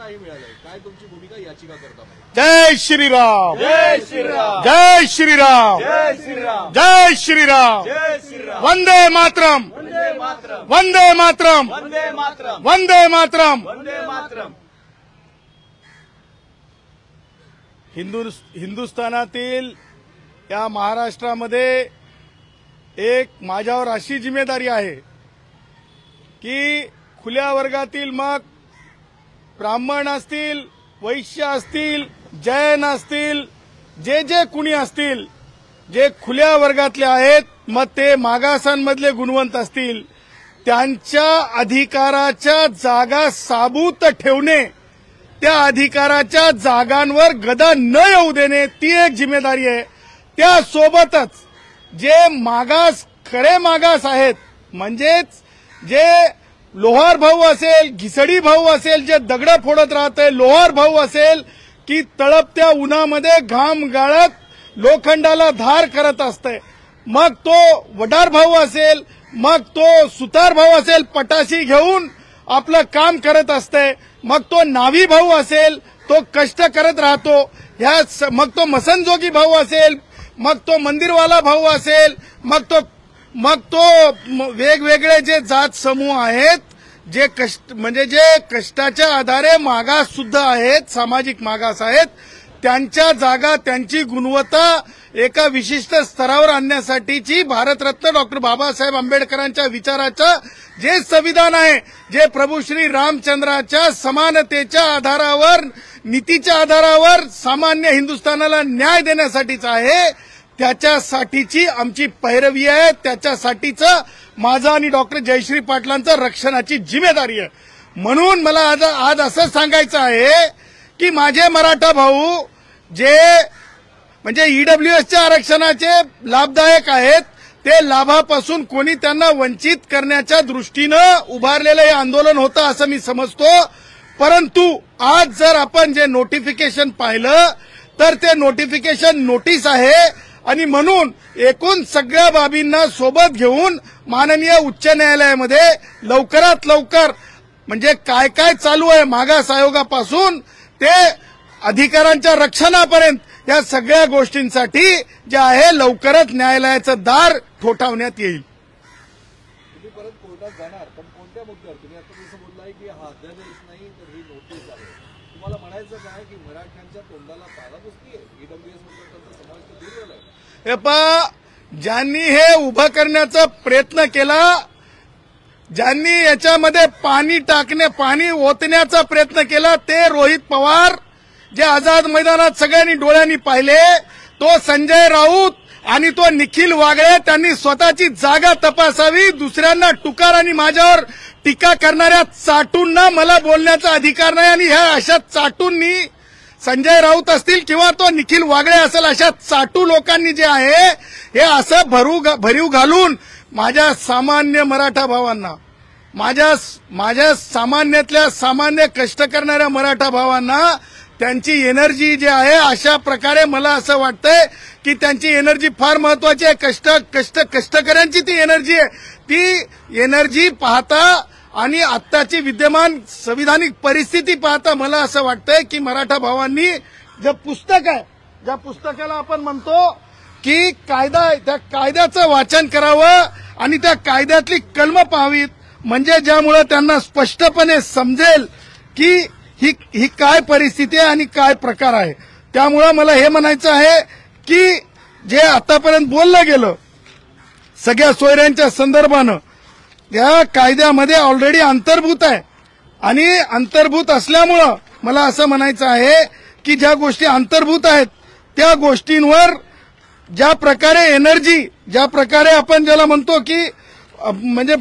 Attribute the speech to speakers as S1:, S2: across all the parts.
S1: नाही मिळालंय, काय तुमची भूमिका याचिका करता?
S2: जय श्रीराम,
S1: जय श्रीराम,
S2: जय श्रीराम,
S1: जय श्रीराम,
S2: जय श्रीराम,
S1: जय श्रीराम,
S2: वंदे मातरम,
S1: वंदे मातरम,
S2: वंदे मातरम,
S1: वंदे मातरम,
S2: वंदे मातरम.
S1: वंदे मातरम.
S2: हिंदुस्थानातील या महाराष्ट्रामध्ये एक माझ्यावर अशी जिम्मेदारी आहे की खुल्या वर्गातील मग ब्राह्मण असतील, वैश्य असतील, जैन असतील, जे जे कुणी असतील, जे खुल्या वर्गातले आहेत, मग ते मागासांमधले गुणवंत असतील, त्यांच्या अधिकाराच्या जागा साबूत ठेवणे, त्या अधिकाराच्या जागांवर गदा न येऊ देणे, ती एक जिम्मेदारी आहे. त्यासोबतच जे मागास, खरे मागास आहेत, म्हणजेच जे लोहार भाऊ असेल, घिसडी भाऊ असेल, जे दगड फोडत राहते, लोहार भाऊ असेल की तळपत्या उन्हामध्ये घाम गाळत लोखंडाला धार करत असते, मग तो वडार भाऊ असेल, मग तो सुतार भाऊ असेल, पटाशी घेऊन आपलं काम करत असते, मग तो नावी भाऊ असेल, तो कष्ट करत राहतो, मग तो मसनजोगी भाऊ असेल, मग तो मंदिरवाला भाऊ असेल, मग तो वेगवेगळे जे जात समूह आहेत, जे जे कष्टाच्या आधारे मागास सुद्धा आहेत, सामाजिक मागास आहेत, त्यांच्या जागा, त्यांची गुणवत्ता एका विशिष्ट स्तरावर आणण्यासाठीची भारतरत्न डॉक्टर बाबासाहेब आंबेडकरांच्या विचाराचं जे संविधान आहे, जे प्रभू श्री रामचंद्राच्या समानतेच्या आधारावर, नीतीच्या आधारावर सामान्य हिंदुस्थानाला न्याय देण्यासाठीच आहे, त्याच्यासाठीची आमची पैरवी आहे, त्याच्यासाठीचं माझं आणि डॉक्टर जयश्री पाटलांचं रक्षणाची जिम्मेदारी आहे. म्हणून मला आज असं सांगायचं आहे की माझे मराठा भाऊ जे म्हणजे ईडब्ल्यूएसच्या आरक्षणाचे लाभदायक आहेत, ते लाभापासून कोणी त्यांना वंचित करण्याच्या दृष्टीनं उभारलेलं हे आंदोलन होतं असं मी समजतो. परंतु आज जर आपण जे नोटिफिकेशन पाहिलं तर ते नोटिफिकेशन नोटीस आहे आणि म्हणून एकूण सगळ्या बाबींना सोबत घेऊन माननीय उच्च न्यायालयामध्ये लवकरात लवकर म्हणजे काय काय चालू आहे मागास आयोगापासून ते अधिकारांच्या रक्षणापर्यंत या सगळ्या गोष्टींसाठी जे आहे लवकरच न्यायालयाचं दार ठोठावण्यात येईल.
S1: तुम्ही परत कोर्टात जाणार, पण कोणत्या मुद्द्यावर? तुम्ही आता जसं बोललाय की हा अध्यादेश नाही तर ही नोटीस आहे, तुम्हाला म्हणायचं काय की मराठ्यांच्या तोंडाला तारा पुसतीये? ईडब्ल्यूएस मध्ये त्यांचा समावेश दूर झालाय.
S2: हे पहा, ज्यांनी हे उभं करण्याचा प्रयत्न केला, ज्यांनी याच्यामध्ये पाणी ओतण्याचा प्रयत्न केला, ते रोहित पवार, जे आझाद मैदानात सगळ्यांनी डोळ्यांनी पाहिले, तो संजय राऊत आणि तो निखिल वागळे, त्यांनी स्वतःची जागा तपासावी. दुसऱ्यांना टुकार आणि माझ्यावर टीका करणाऱ्या चाटूंना मला बोलण्याचा अधिकार नाही आणि ह्या अशा चाटूंनी, संजय राऊत असतील किंवा तो निखिल वागळे असेल, अशा चाटू लोकांनी जे आहे हे असं भरीव घालून माझ्या सामान्य मराठा भावांना, माझ्या सामान्यातल्या सामान्य कष्ट करणाऱ्या मराठा भावांना त्यांची एनर्जी जी आहे, अशा प्रकारे मला असं वाटतंय की त्यांची एनर्जी फार महत्वाची आहे. कष्टकऱ्यांची ती एनर्जी आहे. ती एनर्जी पाहता आणि आत्ताची विद्यमान संविधानिक परिस्थिती पाहता मला असं वाटतंय की मराठा भावांनी जे पुस्तक आहे, ज्या पुस्तकाला आपण म्हणतो की कायदा आहे, त्या कायद्याचं वाचन करावं आणि त्या कायद्यातली कलमं पाहावीत, म्हणजे ज्यामुळे त्यांना स्पष्टपणे समजेल की ही काय परिस्थिती आहे आणि काय प्रकार आहे. त्यामुळे मला हे म्हणायचं आहे की जे आतापर्यंत बोललं गेलं सगळ्या सोयऱ्यांच्या संदर्भानं, त्या कायद्यामध्ये ऑलरेडी अंतर्भूत आहे आणि अंतर्भूत असल्यामुळं मला असं म्हणायचं आहे की ज्या गोष्टी अंतर्भूत आहेत त्या गोष्टींवर ज्या प्रकारे एनर्जी, ज्या प्रकारे आपण ज्याला म्हणतो की म्हणजे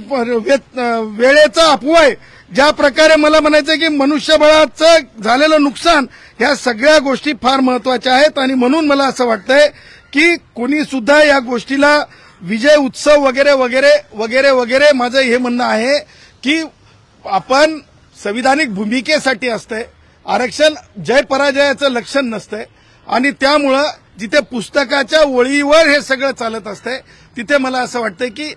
S2: वेळेचा अपव्यय, ज्या प्रकारे मला म्हणायचं की मनुष्यबळाचं झालेलं नुकसान, ह्या सगळ्या गोष्टी फार महत्वाच्या आहेत आणि म्हणून मला असं वाटतंय की कोणी सुद्धा या गोष्टीला विजय उत्सव वगैरे वगैरे वगैरे वगैरे, माझं हे म्हणणं आहे की आपण संविधानिक भूमिकेसाठी असतंय, आरक्षण जय पराजयाचं लक्षण नसतंय आणि त्यामुळं जिथे पुस्तकाच्या ओळीवर हे सगळं चालत असतंय तिथे मला असं वाटतंय की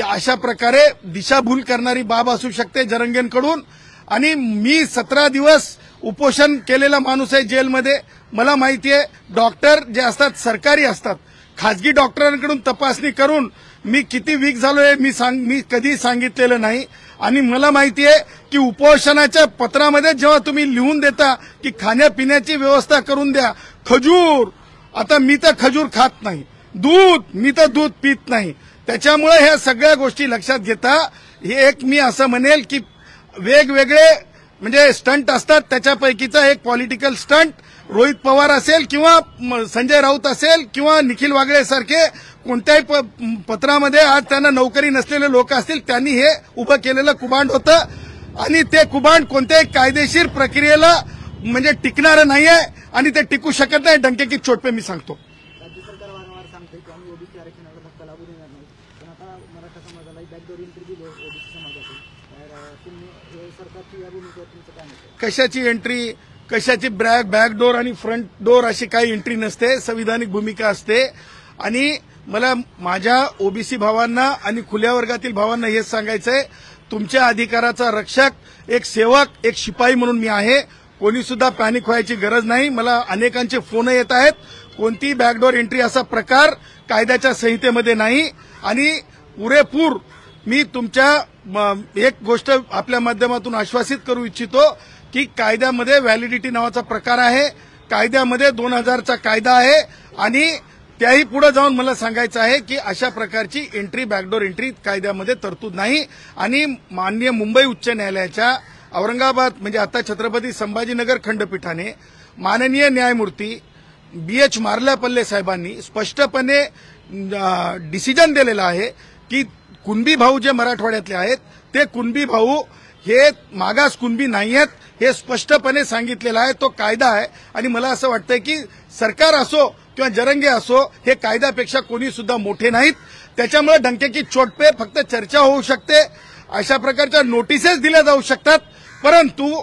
S2: अशा प्रकारे दिशाभूल करणारी बाब असू शकते जरंगेंकडून. आणि मी 17 दिवस उपोषण केलेला माणूस आहे जेलमध्ये. मला माहिती आहे डॉक्टर जे असतात सरकारी असतात, खाजगी डॉक्टरांकडून तपासणी करून मी किती वीक झालोय मी कधी सांगितलेलं नाही. आणि मला माहिती आहे की उपोषणाच्या पत्रामध्ये जेव्हा तुम्ही लिहून देता की खाण्यापिण्याची व्यवस्था करून द्या, खजूर, आता मी तर खजूर खात नाही, दूध, मी तर दूध पित नाही. त्याच्यामुळे ह्या सगळ्या गोष्टी लक्षात घेता हे एक मी असं म्हणेल की वेगवेगळे म्हणजे स्टंट असतात, त्याच्यापैकीचा एक पॉलिटिकल स्टंट रोहित पवार असेल किंवा संजय राऊत असेल किंवा निखिल वागळे सारखे कोणत्याही पत्रामध्ये आज त्यांना नोकरी नसलेले लोक असतील त्यांनी हे उभं केलेलं कुभांड होतं. आणि ते कुभांड कोणत्याही कायदेशीर प्रक्रियेला म्हणजे टिकणारं नाहीये आणि ते टिकू शकत नाही. डंके की चोट पे मी सांगतो.
S3: राज्य सरकार वारंवार सांगते की आम्ही ओबीसी आरक्षणाला धक्का लागू देणार नाही, पण आता मराठा समाजाला बॅकडोर एंट्री दिली ओबीसी समाजातून, तर तुम्ही सरकारची या भूमिकेवर तुमचं काय मत?
S2: कशाची एंट्री, कशाची बॅकडोर आणि फ्रंट डोर अशी काही एंट्री नसते, संविधानिक भूमिका असते. आणि मला माझ्या ओबीसी भावांना आणि खुल्या वर्गातील भावांना हेच सांगायचंय, तुमच्या अधिकाराचा रक्षक, एक सेवक, एक शिपाई म्हणून मी आहे. कोणी सुद्धा पॅनिक व्हायची गरज नाही. मला अनेकांचे फोन येत आहेत. कोणती बॅकडोर एंट्री असा प्रकार कायद्याच्या संहितेमध्ये नाही. आणि पुरेपूर मी तुमच्या एक गोष्ट आपल्या माध्यमातून आश्वासित करू इच्छितो की कायद्यामध्ये व्हॅलिडिटी नावाचा प्रकार आहे, कायद्यामध्ये 2000चा कायदा आहे. आणि त्याही पुढे जाऊन मला सांगायचं आहे की अशा प्रकारची एंट्री, बॅकडोर एंट्री कायद्यामध्ये तरतूद नाही. आणि माननीय मुंबई उच्च न्यायालयाच्या औरंगाबाद म्हणजे आता छत्रपती संभाजीनगर खंडपीठाने माननीय न्यायमूर्ती BH मार्ल्यापल्ले साहेबांनी स्पष्टपणे डिसिजन दिलेला आहे की कुणबी भाऊ जे मराठवाड्यातले आहेत ते कुणबी भाऊ हे मागास कुणबी नाही आहेत, हे स्पष्टपणे सांगितलेलं आहे. तो कायदा आहे. आणि मला असं वाटतंय की सरकार असो किंवा जरंगे असो, हे कायद्यापेक्षा कोणी सुद्धा मोठे नाहीत. त्याच्यामुळे डंके की चोट पे फक्त चर्चा होऊ शकते, अशा प्रकारच्या नोटिसेस दिल्या जाऊ शकतात, परंतु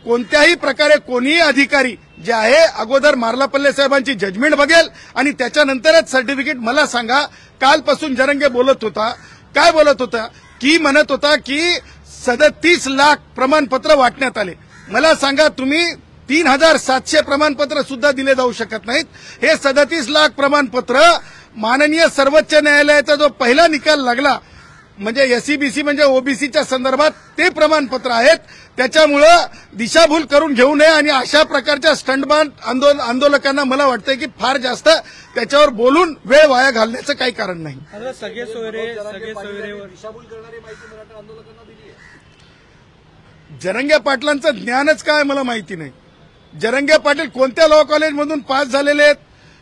S2: कोणत्याही प्रकारे कोणीही अधिकारी जे आहे अगोदर मार्ल्यापल्ले साहेबांची जजमेंट बघेल आणि त्याच्यानंतरच सर्टिफिकेट. मला सांगा, कालपासून जरंगे बोलत होता, काय बोलत होता की म्हणत होता की 37 लाख प्रमाणपत्र वाटण्यात आले. मला सांगा, तुम्ही 3700 प्रमाणपत्र सुद्धा दिले जाऊ शकत नाहीत. हे 37 लाख प्रमाणपत्र माननीय सर्वोच्च न्यायालयाचा जो पहिला निकाल लागला म्हणजे एससीबीसी म्हणजे ओबीसीच्या संदर्भात ते प्रमाणपत्र आहेत. त्याच्यामुळं दिशाभूल करून घेऊ नये. आणि अशा प्रकारच्या स्टंटबाज आंदोलकांना मला वाटतंय की फार जास्त त्याच्यावर बोलून वेळ वाया घालण्याचं काही कारण नाही.
S4: सगळे सोयरे
S1: दिशाभूल करणारी माहिती मराठा आंदोलकांना दिली आहे.
S2: जरंगे पाटलांचं ज्ञानच काय मला माहिती नाही. जरंगे पाटील कोणत्या लॉ कॉलेजमधून पास झालेले आहेत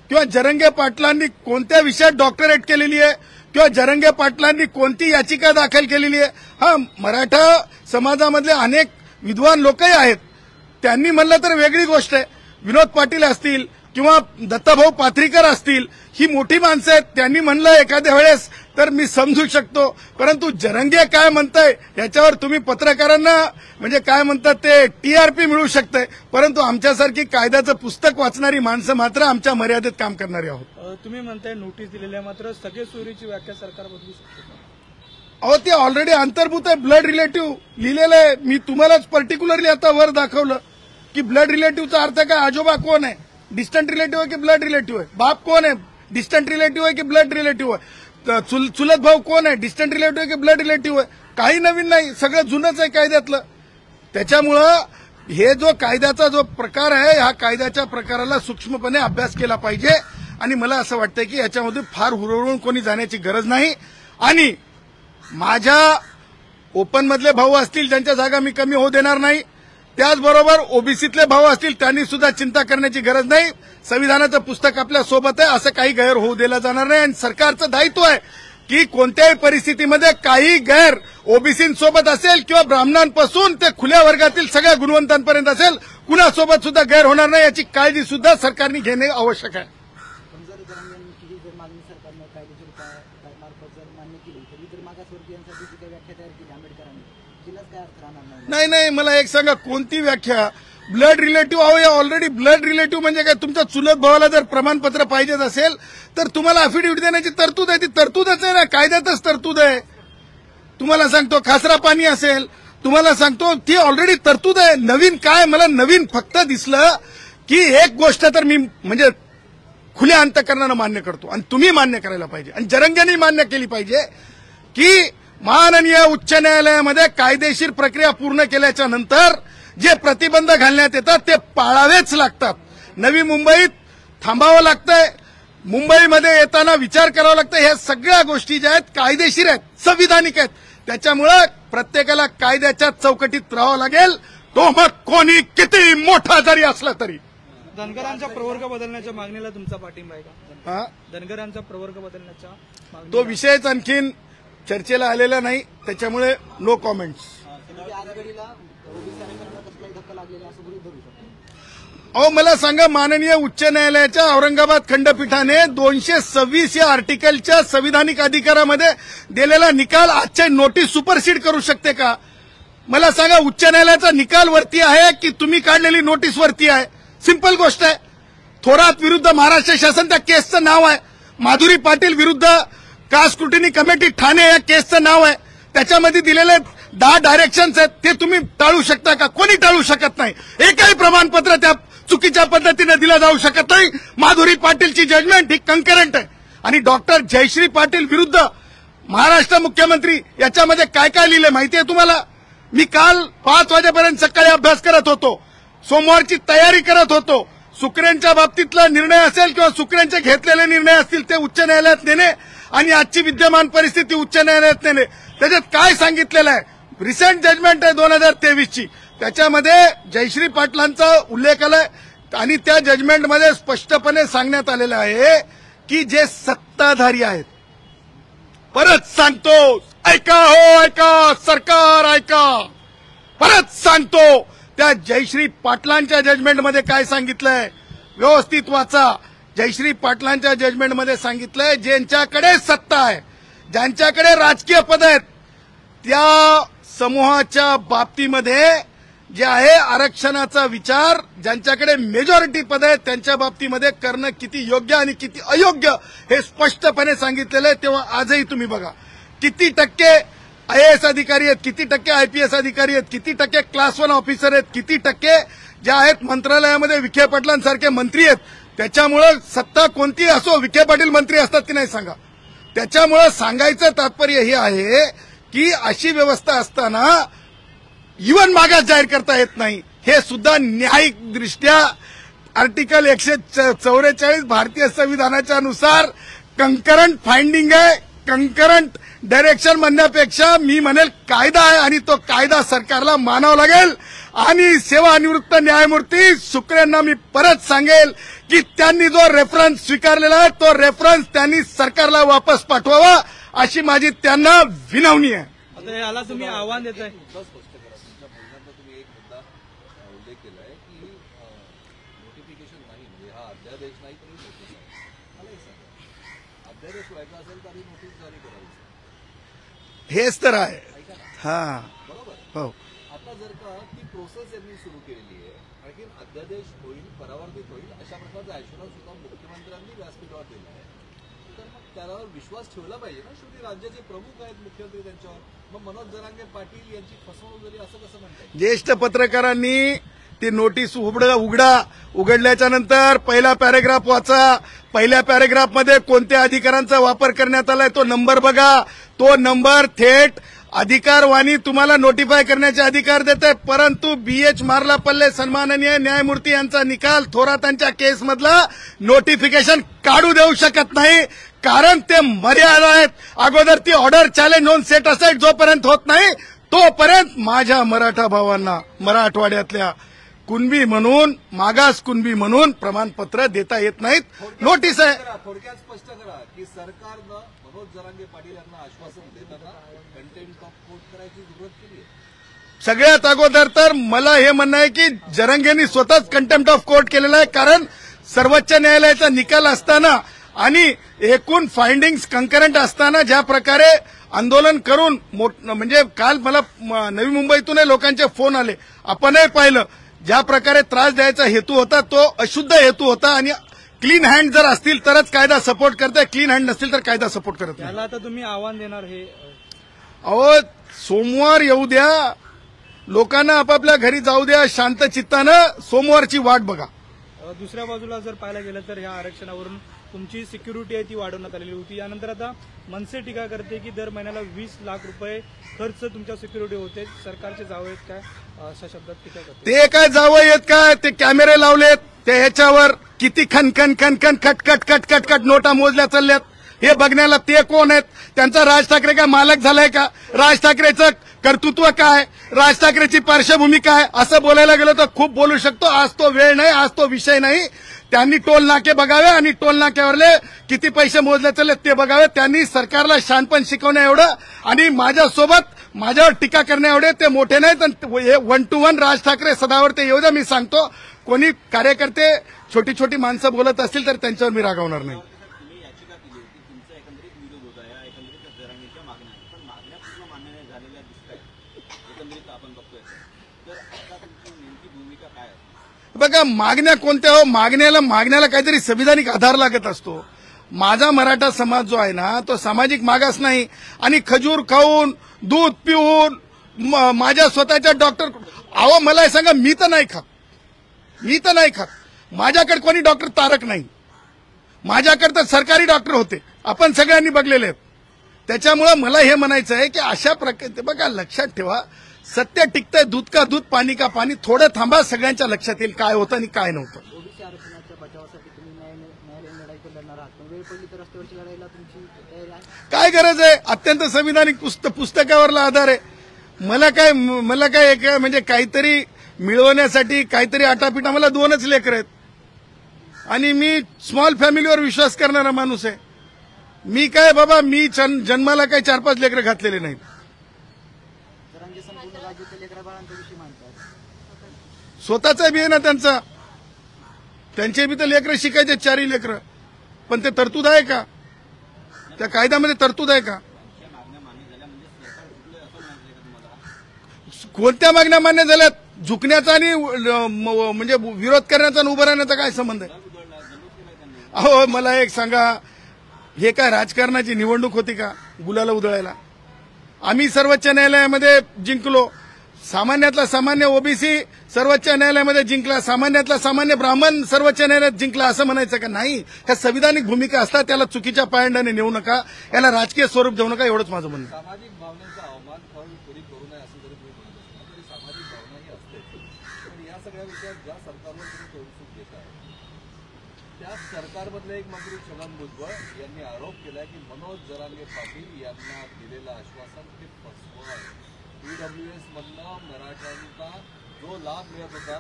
S2: किंवा जरंगे पाटलांनी कोणत्या विषयात डॉक्टरेट केलेली आहे किंवा जरंगे पाटलांनी कोणती याचिका दाखल केलेली आहे. हा, मराठा समाजामधले अनेक विद्वान लोकही आहेत, त्यांनी म्हणलं तर वेगळी गोष्ट आहे. विनोद पाटील असतील किंवा दत्ताभाऊ पाथरीकर असतील, ही मोठी माणसं आहेत, त्यांनी म्हणलं एखाद्या वेळेस तर मी समजू शकतो. परंतु जरंगे काय म्हणताय याच्यावर तुम्ही पत्रकारांना म्हणजे काय म्हणतात ते TRP मिळू शकते, परंतु आमच्यासारखी कायद्याचं पुस्तक वाचणारी माणसं मात्र आमच्या मर्यादेत काम करणारी आहोत.
S4: तुम्ही म्हणताय नोटीस दिलेल्या, मात्र सगळे सोयरीची व्याख्या सरकार बदलू शकतो.
S2: अहो, ते ऑलरेडी अंतर्भूत आहे. ब्लड रिलेटिव्ह लिहिलेलं आहे. मी तुम्हालाच पर्टिक्युलरली आता वर दाखवलं की ब्लड रिलेटिव्हचा अर्थ काय. आजोबा कोण आहे, डिस्टंट रिलेटिव्ह आहे की ब्लड रिलेटिव्ह आहे. बाप कोण आहे, डिस्टंट रिलेटिव्ह आहे की ब्लड रिलेटिव्ह आहे. चुलत भाऊ कोण आहे, डिस्टंट रिलेटिव्ह आहे की ब्लड रिलेटिव्ह आहे. काही नवीन नाही, सगळं जुनंच आहे कायद्यातलं. त्याच्यामुळं हे जो कायद्याचा जो प्रकार आहे, ह्या कायद्याच्या प्रकाराला सूक्ष्मपणे अभ्यास केला पाहिजे. आणि मला असं वाटतं की याच्यामध्ये फार हुरळून कोणी जाण्याची गरज नाही. आणि माझ्या ओपनमधले भाऊ असतील ज्यांच्या जागा मी कमी होऊ देणार नाही, त्याचबरोबर ओबीसीतले भाऊ असतील त्यांनी सुद्धा चिंता करण्याची गरज नाही. संविधानाचं पुस्तक आपल्या सोबत आहे, असं काही गैर होऊ दिला जाणार नाही. आणि सरकारचं दायित्व आहे की कोणत्याही परिस्थितीमध्ये काही गैर ओबीसींसोबत असेल किंवा ब्राह्मणांपासून ते खुल्या वर्गातील सगळ्या गुणवंतांपर्यंत असेल, कुणासोबत सुद्धा गैर होणार नाही याची काळजी सुद्धा सरकारने घेणे आवश्यक आहे.
S3: पण जर जरांगी जर मागणी सरकारनं कायदेशीर मार्फत जर मान्य केली तर इतर मागासवर्गीयांसाठी जी काही व्याख्या तयार केली आंबेडकरांनी, तिलाच काय अर्थ राहणार नाही.
S2: नाही, मला एक सांगा, कोणती व्याख्या. ब्लड रिलेटिव्ह अहो, या ऑलरेडी ब्लड रिलेटिव्ह म्हणजे काय, तुमच्या चुलत भावाला जर प्रमाणपत्र पाहिजेच असेल तर तुम्हाला अफिडेव्हिट देण्याची तरतूद आहे. ती तरतूदच आहे ना, कायद्यातच तरतूद आहे. तुम्हाला सांगतो, खासरा पाणी असेल तुम्हाला सांगतो ती ऑलरेडी तरतूद आहे. नवीन काय, मला नवीन फक्त दिसलं की एक गोष्ट तर मी म्हणजे खुल्या अंतकरणानं मान्य करतो आणि तुम्ही मान्य करायला पाहिजे आणि जरंग्यांनी मान्य केली पाहिजे की माननीय उच्च न्यायालयामध्ये कायदेशीर प्रक्रिया पूर्ण केल्याच्या नंतर जे प्रतिबंध घालण्यात येतात ते पाळावेच लागतात. नवी मुंबईत थांबावं लागतंय, मुंबईमध्ये येताना विचार करावा लागतं. ह्या सगळ्या गोष्टी ज्या आहेत कायदेशीर आहेत, संविधानिक आहेत. त्याच्यामुळं प्रत्येकाला कायद्याच्या चौकटीत राहावं लागेल, तो मग कोणी किती मोठा जरी असला तरी.
S4: धनगरांचा प्रवर्ग बदलण्याच्या मागणीला तुमचा पाठिंबा आहे का?
S2: हा?
S4: धनगरांचा प्रवर्ग बदलण्याच्या
S2: तो विषयच आणखीन चर्चेला आलेला नाही, त्याच्यामुळे नो कॉमेंट्स.
S3: आजघडीला ओबीसी आरक्षणाला कसलाही धक्का लागलेला असं गृहीत धरू शकतो.
S2: अहो मला सांगा, माननीय उच्च न्यायालयाच्या औरंगाबाद खंडपीठाने 226 या आर्टिकलच्या संविधानिक अधिकारामध्ये दिलेला निकाल आजच्या नोटीस सुपरसीड करू शकते का? मला सांगा, उच्च न्यायालयाचा निकाल वरती आहे की तुम्ही काढलेली नोटीस वरती आहे? सिंपल गोष्ट आहे. थोरात विरुद्ध महाराष्ट्र शासन त्या केसचं नाव आहे. माधुरी पाटील विरुद्ध कास्ट स्क्रुटिनी कमिटी ठाणे या केसचं नाव आहे. त्याच्यामध्ये दिलेले 10 डायरेक्शन्स आहेत, ते तुम्ही टाळू शकता का? कोणी टाळू शकत नाही. एकही प्रमाणपत्र त्या चुकीच्या पद्धतीने दिलं जाऊ शकत नाही. माधुरी पाटीलची जजमेंट ही कंकरंट आहे. आणि डॉक्टर जयश्री पाटील विरुद्ध महाराष्ट्र मुख्यमंत्री याच्यामध्ये काय काय लिहिलंय माहिती आहे तुम्हाला? मी काल 5 वाजेपर्यंत सकाळी अभ्यास करत होतो, सोमवारची तयारी करत होतो. सुकरेंच्या बाबतीतला निर्णय असेल किंवा सुकरेंचे घेतलेले निर्णय असतील ते उच्च न्यायालयात नेणे आणि आजची विद्यमान परिस्थिती उच्च न्यायालयात नेणे. त्याच्यात काय सांगितलेलं आहे? रिसेंट जजमेंट आहे 2023ची, त्याच्यामध्ये जयश्री पाटलांचा उल्लेख आलाय आणि त्या जजमेंटमध्ये स्पष्टपणे सांगण्यात आलेलं आहे की जे सत्ताधारी आहेत, परत सांगतो, ऐका हो ऐका, सरकार ऐका, परत सांगतो, त्या जयश्री पाटलांच्या जजमेंटमध्ये काय सांगितलंय व्यवस्थित वाचा. जयश्री पाटलांच्या जजमेंटमध्ये सांगितलंय ज्यांच्याकडे सत्ता आहे, ज्यांच्याकडे राजकीय पद आहेत, त्या समूहाच्या बाबतीमध्ये जे आहे आरक्षणाचा विचार ज्यांच्याकडे मेजॉरिटी पद आहे त्यांच्या बाबतीमध्ये करणं किती योग्य आणि किती अयोग्य हे स्पष्टपणे सांगितलेलं आहे. तेव्हा आजही तुम्ही बघा किती टक्के IAS अधिकारी आहेत, किती टक्के IPS अधिकारी आहेत, किती टक्के क्लास 1 ऑफिसर आहेत, किती टक्के जे आहेत मंत्रालयामध्ये विखे पाटलांसारखे मंत्री आहेत. त्याच्यामुळं सत्ता कोणती असो, विखे पाटील मंत्री असतात की नाही सांगा. त्याच्यामुळं सांगायचं तात्पर्य हे आहे की अशी व्यवस्था असताना इव्हन मागास जाहीर करता येत नाही, हे सुद्धा न्यायिक दृष्ट्या आर्टिकल 144 भारतीय संविधानाच्या नुसार कंकरंट फाइंडिंग आहे. कंकरंट डायरेक्शन म्हणण्यापेक्षा मी म्हणेल कायदा आहे आणि तो कायदा सरकारला मानावा लागेल. आणि सेवानिवृत्त न्यायमूर्ती सुकरेंना मी परत सांगेल की त्यांनी जो रेफरन्स स्वीकारलेला आहे तो रेफरन्स त्यांनी सरकारला वापस पाठवावा अशी माझी त्यांना विनवणी आहे.
S4: आता याला तुम्ही आव्हान देताय?
S1: मुद्दा स्पष्ट करा. तुमच्या बोलण्यात तुम्ही एक मुद्दा उल्लेख केलाय की नोटिफिकेशन नाही, म्हणजे हा अध्यादेश नाही तरी नोटीस आहे. मला एक सांगा, अध्यादेश व्हायचा असेल तरी नोटीस जारी करायची,
S2: हेच तर आहे.
S1: ऐका ना,
S2: हा
S1: बरोबर.
S2: हो,
S1: आता जर का ती प्रोसेस यांनी सुरू केलेली आहे, आणखी अध्यादेश होईल, परावर्तित होईल, अशा प्रकारचा ऍश्युरन्स सुद्धा मुख्यमंत्र्यांनी व्यासपीठावर दिला आहे, तर मग त्यावर विश्वास ठेवला पाहिजे ना. शेवटी राज्याचे प्रमुख आहेत मुख्यमंत्री, त्यांच्यावर मग मनोज जरांगे पाटील यांची फसवणूक झाली असं कसं म्हणतात?
S2: ज्येष्ठ पत्रकारांनी ती नोटीस उघडल्याच्या नंतर पहिला पॅरेग्राफ वाचा. पहिल्या पॅरेग्राफमध्ये कोणत्या अधिकारांचा वापर करण्यात आलाय तो नंबर बघा. तो नंबर थेट अधिकारवाणी तुम्हाला नोटिफाय करण्याचे अधिकार देते. परंतु BH मार्लापल्ले सन्माननीय न्यायमूर्ती यांचा निकाल थोरातांच्या केसमधला नोटिफिकेशन काढू देऊ शकत नाही, कारण ते मर्यादा आहेत. अगोदर ती ऑर्डर चॅलेंज होऊन सेट असाइड जोपर्यंत होत नाही तोपर्यंत माझ्या मराठा भावांना मराठवाड्यातल्या कुणबी म्हणून, मागास कुणबी म्हणून प्रमाणपत्र देता येत नाहीत. नोटीस आहे.
S1: थोडक्यात स्पष्ट करा की सरकारनं मनोज जरांगे पाटील यांना आश्वासन देताना कंटेम्प्ट ऑफ कोर्ट करायची जरूरत केली आहे.
S2: सगळ्यात अगोदर तर मला हे म्हणणं आहे की जरंगेंनी स्वतःच कंटेम्प्ट ऑफ कोर्ट केलेला आहे, कारण सर्वोच्च न्यायालयाचा निकाल असताना आणि एकूण फाइंडिंग्स कंकरंट असताना ज्या प्रकारे आंदोलन करून म्हणजे काल मला नवी मुंबईतूनही लोकांचे फोन आले, आपणही पाहिलं ज्या प्रकारे त्रास द्यायचा हेतू होता तो अशुद्ध हेतू होता. आणि क्लीन हँड जर असतील तरच कायदा सपोर्ट करते, क्लीन हँड नसतील तर कायदा सपोर्ट करत नाही.
S4: याला आता तुम्ही आव्हान देणार? हे
S2: अहो सोमवार येऊ द्या, लोकांना आपापल्या घरी जाऊ द्या, शांत चित्तानं सोमवारची वाट बघा.
S4: दुसऱ्या बाजूला जर पाहायला गेलं तर ह्या आरक्षणावरून तुमची सिक्युरिटी आहे ती वाढवण्यात आलेली होती. यानंतर आता मनसे टीका करते की दर महिन्याला 20 लाख रुपये खर्च तुमच्या सिक्युरिटी होते. सरकारचे जावं आहेत काय, अशा शब्दात टीका करते.
S2: ते काय जावं येत काय, ते कॅमेरे लावलेत, ते ह्याच्यावर किती खनखन खनखन खटखट खटखट खट नोटा मोजल्या चालल्यात. हे बघण्याला ते कोण आहेत? त्यांचा राज ठाकरे काय मालक झालाय का? राज ठाकरेचं कर्तृत्व काय, राज ठाकरेची पार्श्वभूमी काय, असं बोलायला गेलं तर खूप बोलू शकतो. आज तो वेळ नाही, आज तो विषय नाही. त्यांनी टोल नाके बघावे आणि टोल नाक्यावरले किती पैसे मोजले चालले ते बघावे. त्यांनी सरकारला शहाणपण शिकवण्या एवढं आणि माझ्यावर टीका करण्या एवढे ते मोठे नाहीत. हे 1 to 1 राज ठाकरे सदावर ते येऊ द्या. मी सांगतो, कोणी कार्यकर्ते छोटी छोटी माणसं बोलत असतील तर त्यांच्यावर मी रागवणार नाही. बघा, मागण्या कोणत्या हो? मागण्याला काहीतरी संविधानिक आधार लागत असतो. माझा मराठा समाज जो आहे ना, तो सामाजिक मागास नाही. आणि खजूर खाऊन, दूध पिऊन, माझ्या स्वतःच्या डॉक्टर, अहो मला हे सांगा, मी तर नाही खात. माझ्याकडे कोणी डॉक्टर तारक नाही. माझ्याकडे तर सरकारी डॉक्टर होते, आपण सगळ्यांनी बघलेले आहेत. त्याच्यामुळे मला हे म्हणायचं आहे की अशा प्रकारे बघा, लक्षात ठेवा, सत्य टिकतंय, दूध का दूध, पाणी का पाणी. थोडं थांबा, सगळ्यांच्या लक्षात येईल काय होतं आणि काय नव्हतं.
S3: ओबीसी आरक्षणाच्या बचावासाठी तुम्ही न्यायालयीन लढाई तर लढणार आहात, पण वेळ पडली तर रस्त्यावरची लढाईला तुमची तयारी आहे?
S2: काय गरज आहे? अत्यंत संविधानिक पुस्तकावरला आधार आहे. मला काय एक म्हणजे काहीतरी मिळवण्यासाठी काहीतरी आटापिटा. मला 2च लेकरं आहेत आणि मी स्मॉल फॅमिलीवर विश्वास करणारा माणूस आहे. मी काय बाबा, मी जन्माला काही 4-5 लेकरं घातलेले नाहीत.
S3: जरांगे संपूर्ण राज्यातील लेकरा बाळांचा विषय मानतात.
S2: स्वतःचा बी आहे ना त्यांचा, त्यांचे बी तर लेकरं शिकायचे, 4ही लेकरं. पण ते तरतूद आहे का? त्या कायद्यामध्ये तरतूद आहे का? कोणत्या मागण्या मान्य झाल्यात? झुकण्याचा आणि म्हणजे विरोध करण्याचा आणि उभं राहण्याचा काय संबंध आहे? अहो मला एक सांगा, हे काय राजकारणाची निवडणूक होती का गुलाला उधळायला? आम्ही सर्वोच्च न्यायालयामध्ये जिंकलो. सामान्यातला सामान्य ओबीसी सर्वोच्च न्यायालयामध्ये जिंकला, सामान्यातला सामान्य ब्राह्मण सर्वोच्च न्यायालयात जिंकला, असं म्हणायचं का? नाही. ह्या संविधानिक भूमिका असतात, त्याला चुकीच्या पायंडाने नेऊ नका, याला राजकीय स्वरूप देऊ नका, एवढंच माझं म्हणणं.
S1: सामाजिक भावनांचा अवमान कोणी करू नये असं जरी तुम्ही म्हणत असाल तरी सामाजिक भावनाही असते. पण या सगळ्या विषयात ज्या सरकारवर तुम्ही तोडसूक घेत आहे, त्या सरकारमधले एक मंत्री छगन भुजबळ यांनी आरोप केलाय की मनोज जरांगे पाटील यांना दिलेलं आश्वासन ते फसवं आहे. ईडब्ल्यूएस मधनं मराठ्यांचा जो लाभ मिळत होता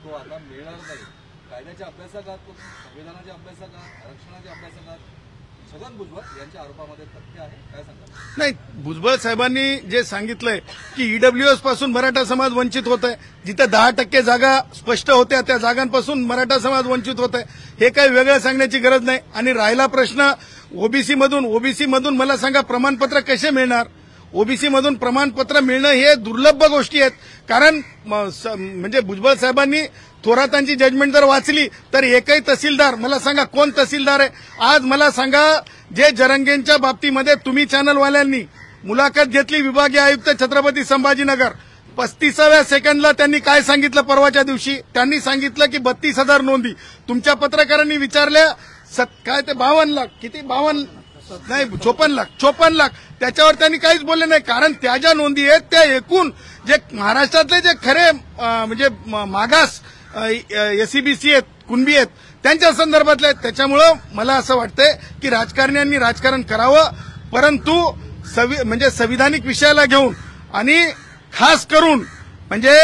S1: तो आता मिळणार नाही. कायद्याच्या अभ्यासकात, संविधानाच्या अभ्यासकात, आरक्षणाच्या अभ्यासकात छगन भुजबळ यांच्या आरोपामध्ये तथ्य आहे, काय सांगाल?
S2: नाही, भुजबळ साहेबांनी जे सांगितलंय की ईडब्ल्यूएस पासून मराठा समाज वंचित होत आहे, जिथे 10% जागा स्पष्ट होत्या त्या जागांपासून मराठा समाज वंचित होत आहे, हे काही वेगळं सांगण्याची गरज नाही. आणि राहिला प्रश्न ओबीसी मधून मला सांगा, प्रमाणपत्र कसे मिळणार? ओबीसी मधून प्रमाणपत्र मिळणं हे दुर्लभ गोष्टी आहेत. कारण म्हणजे भुजबळ साहेबांनी थोरातांची जजमेंट जर वाचली तर एकही तहसीलदार, मला सांगा कोण तहसीलदार आहे आज? मला सांगा, जे जरंगेंच्या बाबतीमध्ये तुम्ही चॅनलवाल्यांनी मुलाखत घेतली, विभागीय आयुक्त छत्रपती संभाजीनगर, 35व्या सेकंडला त्यांनी काय सांगितलं? परवाच्या दिवशी त्यांनी सांगितलं की 32,000 नोंदी. तुमच्या पत्रकारांनी विचारल्या काय ते 52 लाख, किती 52 नाही 54 लाख, त्याच्यावर त्यांनी काहीच बोलले नाही. कारण त्या ज्या नोंदी आहेत त्या एकूण जे महाराष्ट्रातले जे खरे म्हणजे मागास एसईबीसी आहेत, कुणबी आहेत, त्यांच्या संदर्भातले आहेत. त्याच्यामुळं मला असं वाटतंय की राजकारण्यांनी राजकारण करावं, परंतु म्हणजे संविधानिक विषयाला घेऊन आणि खास करून म्हणजे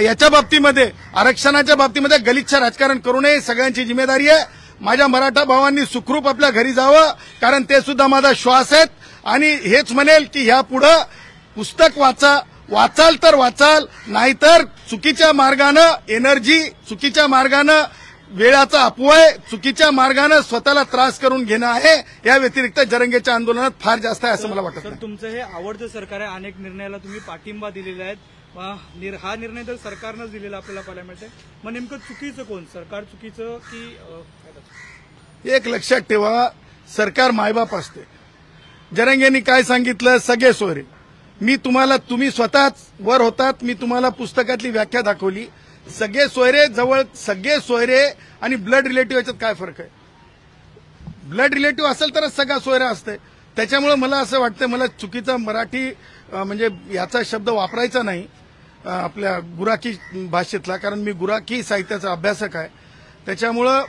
S2: याच्या बाबतीमध्ये, आरक्षणाच्या बाबतीमध्ये गलिच्छ राजकारण करू नये, सगळ्यांची जिम्मेदारी आहे. माझ्या मराठा भावांनी सुखरूप आपल्या घरी जावं, कारण ते सुद्धा माझा श्वास आहेत. आणि हेच म्हणेल की ह्यापुढं पुस्तक वाचाल तर वाचाल, नाहीतर चुकीच्या मार्गानं चुकीच्या मार्गानं वेळाचा अपव्यय, चुकीच्या मार्गानं स्वतःला त्रास करून घेणं आहे. या व्यतिरिक्त जरंगेच्या आंदोलनात फार जास्त आहे असं मला वाटतं.
S4: सर, तुमचं हे आवडतं सरकार आहे, अनेक निर्णयाला तुम्ही पाठिंबा दिलेला आहे. हा निर्णय तर सरकारनंच दिलेला आपल्याला पाहायला मिळतंय. मग नेमकं चुकीचं कोण? सरकार चुकीचं की?
S2: एक लक्षात ठेवा, सरकार मायबाप असते. जरंगेंनी काय सांगितलं? सगळे सोयरे. मी तुम्हाला, तुम्ही स्वतःच वर होतात, मी तुम्हाला पुस्तकातली व्याख्या दाखवली. सगळे सोयरे जवळ, सगळे सोयरे आणि ब्लड रिलेटिव्ह याच्यात काय फरक आहे? ब्लड रिलेटिव्ह असेल तरच सगळा सोयरा असते. त्याच्यामुळे मला असं वाटतं, मला चुकीचा मराठी म्हणजे याचा शब्द वापरायचा नाही आपल्या गुराखी भाषेतला, कारण मी गुराखी साहित्याचा अभ्यासक आहे. त्याच्यामुळं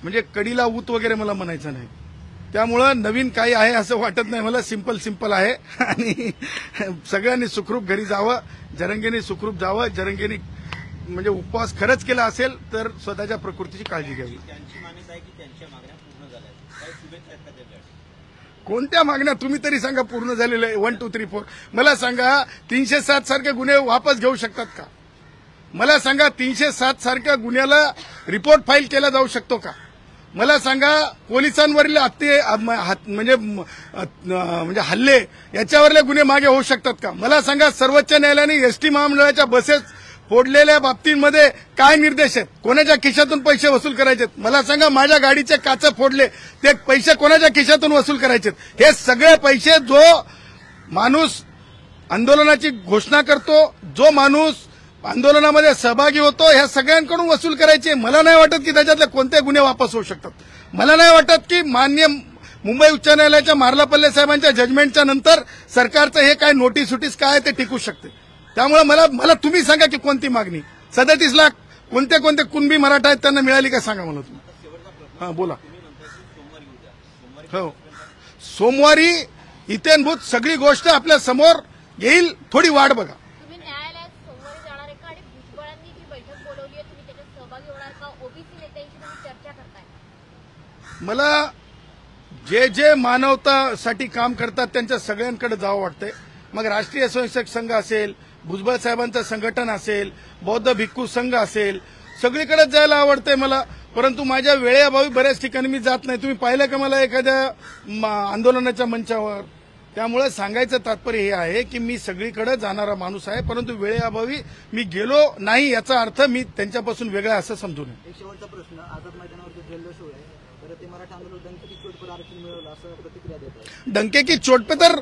S2: म्हणजे कडीला ऊत वगैरे मला म्हणायचं नाही. त्यामुळं नवीन काही आहे असं वाटत नाही मला. सिंपल आहे आणि सगळ्यांनी सुखरूप घरी जावं, जरंगेने सुखरूप जावं. जरंगेने म्हणजे उपवास खरंच केला असेल तर स्वतःच्या प्रकृतीची काळजी घ्यावी.
S5: त्यांची मान्यता आहे की त्यांच्या मागण्या पूर्ण झाल्या आहेत. काही शुभेच्छा आहेत का त्याच्यासाठी?
S2: कोणत्या मागण्या तुम्ही तरी सांगा पूर्ण झालेल्या आहे? 1, 2, 3, 4 मला सांगा. 307 सारखे गुन्हे वापस घेऊ शकतात का? मला सांगा 307 सारख्या गुन्ह्याला रिपोर्ट फाईल केला जाऊ शकतो का? मला सांगा पोलिसांवरील म्हणजे हल्ले याच्यावरले गुन्हे मागे होऊ शकतात का? मला सांगा सर्वोच्च न्यायालयाने एसटी महामंडळाच्या बसेस फोडलेल्या बाबतींमध्ये काय निर्देश आहेत? कोणाच्या खिशातून पैसे वसूल करायचे? मला सांगा माझ्या गाडीचे काच फोडले ते पैसे कोणाच्या खिशातून वसूल करायचे? हे सगळे पैसे जो माणूस आंदोलनाची घोषणा करतो, जो माणूस आंदोलनामध्ये सहभागी होतो, ह्या सगळ्यांकडून वसूल करायचे. मला नाही वाटत की त्याच्यातले कोणते गुन्हे वापस होऊ शकतात. मला नाही वाटत की मान्य मुंबई उच्च न्यायालयाच्या मार्लापल्ले साहेबांच्या जजमेंटच्या नंतर सरकारचं हे काय नोटीस काय ते टिकू शकते. त्यामुळे मला तुम्ही सांगा की कोणती मागणी 37 लाख कोणते कुणबी मराठा आहेत त्यांना मिळाली का सांगा मला तुम्ही. हां बोला. हो, सोमवारी इथेनभूत सगळी गोष्ट आपल्या समोर येईल. थोडी वाट बघा.
S6: तुम्ही न्यायालयात सोमवारी जाणार आहे का? आणि भुजबळांनी जी बैठक बोलवली आहे, तुम्ही त्याच्यात सहभागी होणार का? ओबीसी नेत्यांशी तुम्ही चर्चा करताय?
S2: मला जे मानवतासाठी काम करतात त्यांच्या सगळ्यांकडे जावं वाटतंय. मग राष्ट्रीय स्वयंसेवक संघ असेल, भुजबळ साहेबांचं संघटन असेल, बौद्ध भिक्खू संघ असेल, सगळीकडे जायला आवडतंय मला. परंतु माझ्या वेळेअभावी बऱ्याच ठिकाणी मी जात नाही. तुम्ही पाहिलं का मला एखाद्या आंदोलनाच्या मंचावर? त्यामुळे सांगायचं तात्पर्य हे आहे की मी सगळीकडे जाणारा माणूस आहे, परंतु वेळेअभावी मी गेलो नाही याचा अर्थ मी त्यांच्यापासून वेगळा असं समजू नये.
S3: एक शेवटचा प्रश्न, आझाद मैदानावर जे जल्लोष आहे तर ते मराठा आंदोलन डंकी चोटपर आरक्षण मिळवलं असं प्रतिक्रिया देतात.
S2: डंके की चोट पे तर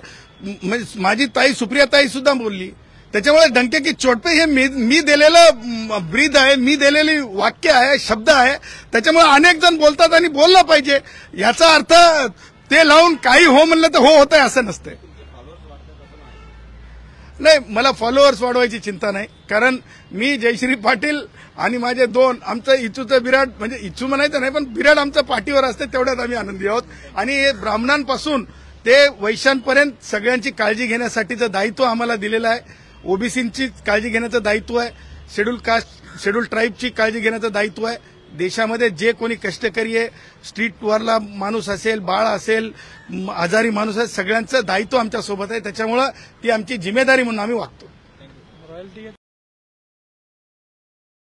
S2: माझी ताई सुप्रिया ताई सुद्धा बोलली. त्याच्यामुळे डंके की चोट पे हे मी दिलेलं ब्रीद आहे, मी दिलेली वाक्य आहे, शब्द आहे. त्याच्यामुळे अनेक जण बोलतात आणि बोललं पाहिजे. याचा अर्थ ते लावून काही हो म्हणलं तर हो होत आहे असं नसतंय. नाही, मला फॉलोअर्स वाढवायची चिंता नाही. कारण मी जयश्री पाटील आणि माझे 2 आमचं इचूचं बिराड, म्हणजे इचू म्हणायचं नाही पण बिराड आमचं पाठीवर असते, तेवढ्यात आम्ही आनंदी आहोत. आणि हे ब्राह्मणांपासून ते वैश्यांपर्यंत सगळ्यांची काळजी घेण्यासाठीचं दायित्व आम्हाला दिलेलं आहे. ओबीसींची काळजी घेण्याचं दायित्व आहे. शेड्यूल कास्ट, शेड्यूल ट्राईबची काळजी घेण्याचं दायित्व आहे. देशामध्ये जे कोणी कष्टकरी आहे, स्ट्रीटवरला माणूस असेल, बाळ असेल, आजारी माणूस असेल, सगळ्यांचं दायित्व आमच्यासोबत आहे. त्याच्यामुळं ती आमची जिम्मेदारी म्हणून आम्ही वागतो.
S4: रॉयल्टी